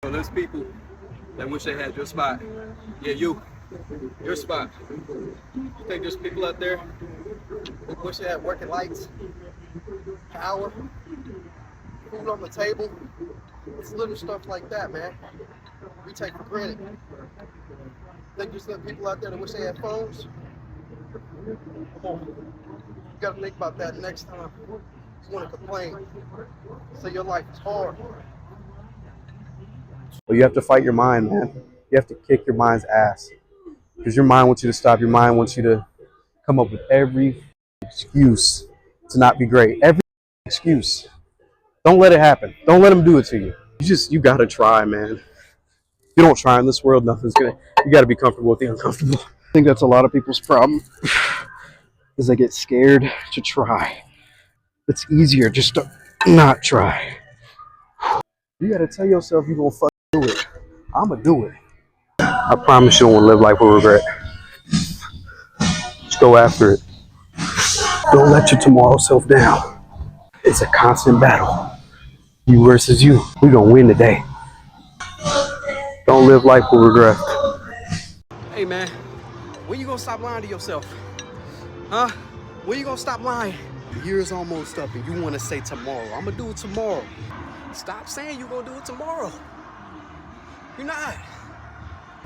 So there's people that wish they had your spot. Yeah, your spot. You think there's people out there who wish they had working lights, power, food on the table? It's little stuff like that, man. We take for granted. Think there's some people out there that wish they had phones? Come on. You gotta think about that next time you wanna complain. Say your life is hard. But you have to fight your mind, man. You have to kick your mind's ass. Because your mind wants you to stop. Your mind wants you to come up with every excuse to not be great. Every excuse. Don't let it happen. Don't let them do it to you. You gotta try, man. If you don't try in this world, nothing's gonna. You gotta be comfortable with the uncomfortable. I think that's a lot of people's problem. Is they get scared to try. It's easier just to not try. You gotta tell yourself you're gonna fucking do it. I'ma do it. I promise you don't wanna live life with regret. Just go after it. Don't let your tomorrow self down. It's a constant battle. You versus you. We're gonna win today. Don't live life with regret. Hey man, when you gonna stop lying to yourself? Huh? When you gonna stop lying? The year's almost up and you wanna say tomorrow. I'ma do it tomorrow. Stop saying you're gonna do it tomorrow. You're not.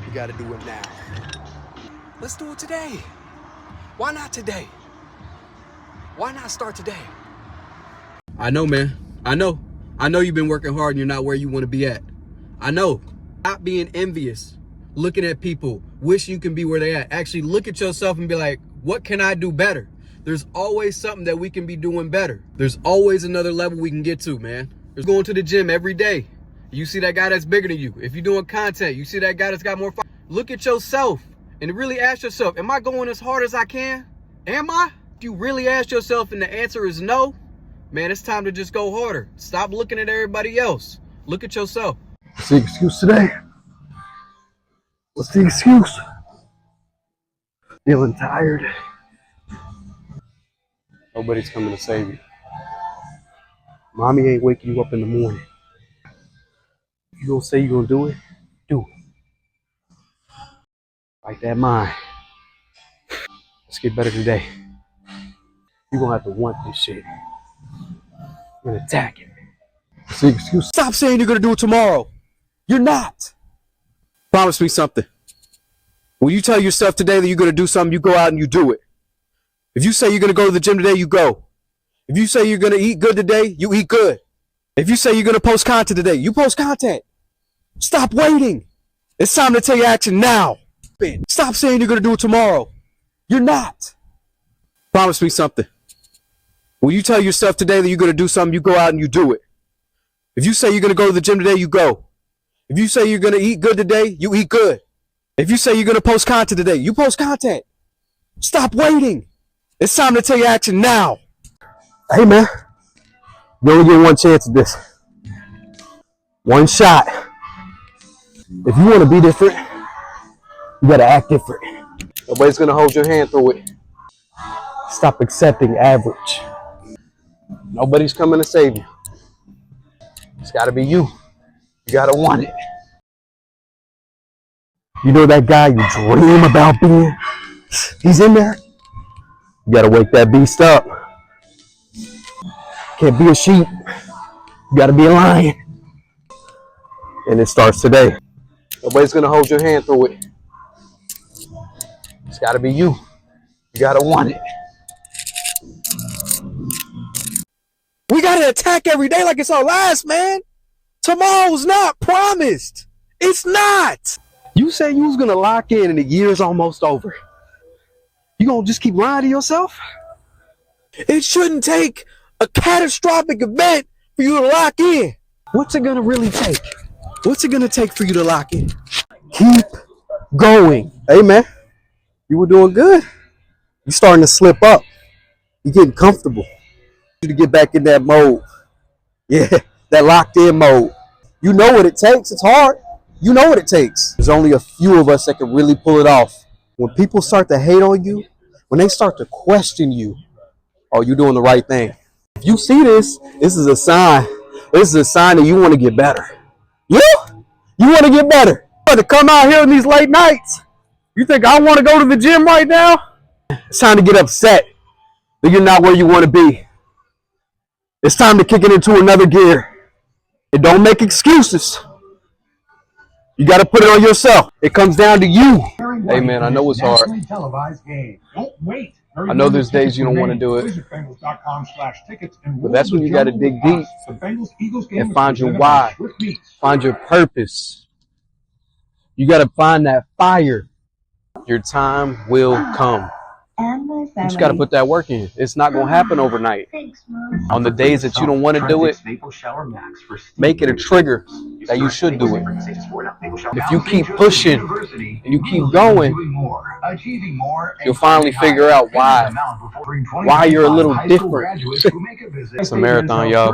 You gotta do it now. Let's do it today. Why not today? Why not start today? I know, man. I know you've been working hard and you're not where you want to be at. I know. Stop being envious. Looking at people, wish you can be where they at. Actually look at yourself and be like, what can I do better? There's always something that we can be doing better. There's always another level we can get to, man. There's going to the gym every day. You see that guy that's bigger than you. If you're doing content, you see that guy that's got more fire. Look at yourself and really ask yourself, am I going as hard as I can? Am I? If you really ask yourself and the answer is no, man, it's time to just go harder. Stop looking at everybody else. Look at yourself. What's the excuse today? What's the excuse? Feeling tired. Nobody's coming to save you. Mommy ain't waking you up in the morning. You gonna say you gonna do it? Do it. Fight that mind. Let's get better today. You're gonna have to want this shit. You're gonna attack it. What's the excuse? Stop saying you're gonna do it tomorrow. You're not. Promise me something. When you tell yourself today that you're gonna do something, you go out and you do it. If you say you're gonna go to the gym today, you go. If you say you're gonna eat good today, you eat good. If you say you're gonna post content today, you post content. Stop waiting. It's time to take action now. Stop saying you're gonna do it tomorrow. You're not. Promise me something. When you tell yourself today that you're gonna do something, you go out and you do it. If you say you're gonna go to the gym today, you go. If you say you're gonna eat good today, you eat good. If you say you're gonna post content today, you post content. Stop waiting. It's time to take action now. Hey man, you only get one chance at this. One shot. If you want to be different, you gotta act different. Nobody's gonna hold your hand through it. Stop accepting average. Nobody's coming to save you. It's gotta be you. You gotta want it. You know that guy you dream about being? He's in there. You gotta wake that beast up. Can't be a sheep. You gotta be a lion. And it starts today. Nobody's gonna hold your hand through it. It's gotta be you. You gotta want it. We gotta attack every day like it's our last, man. Tomorrow's not promised. It's not. You say you was gonna lock in and the year's almost over. You gonna just keep lying to yourself? It shouldn't take a catastrophic event for you to lock in. What's it gonna really take? What's it gonna take for you to lock in? Keep going. Hey man, you were doing good. You're starting to slip up. You're getting comfortable. You to get back in that mode. Yeah, that locked in mode. You know what it takes. It's hard. You know what it takes. There's only a few of us that can really pull it off. When people start to hate on you, when they start to question you, oh, you're doing the right thing. If you see this, this is a sign. This is a sign that you want to get better. Yeah? want to get better. But to come out here in these late nights, you think I want to go to the gym right now? It's time to get upset that you're not where you want to be. It's time to kick it into another gear. And don't make excuses. You got to put it on yourself. It comes down to you. Hey, man, I know it's hard. I know there's days you don't want to do it. But that's when you got to dig deep and find your why. Find your purpose. You got to find that fire. Your time will come. You just got to put that work in. It's not going to happen overnight. On the days that you don't want to do it, make it a trigger that you should do it. If you keep pushing and you keep going, you'll finally figure out why you're a little different. It's a marathon, y'all.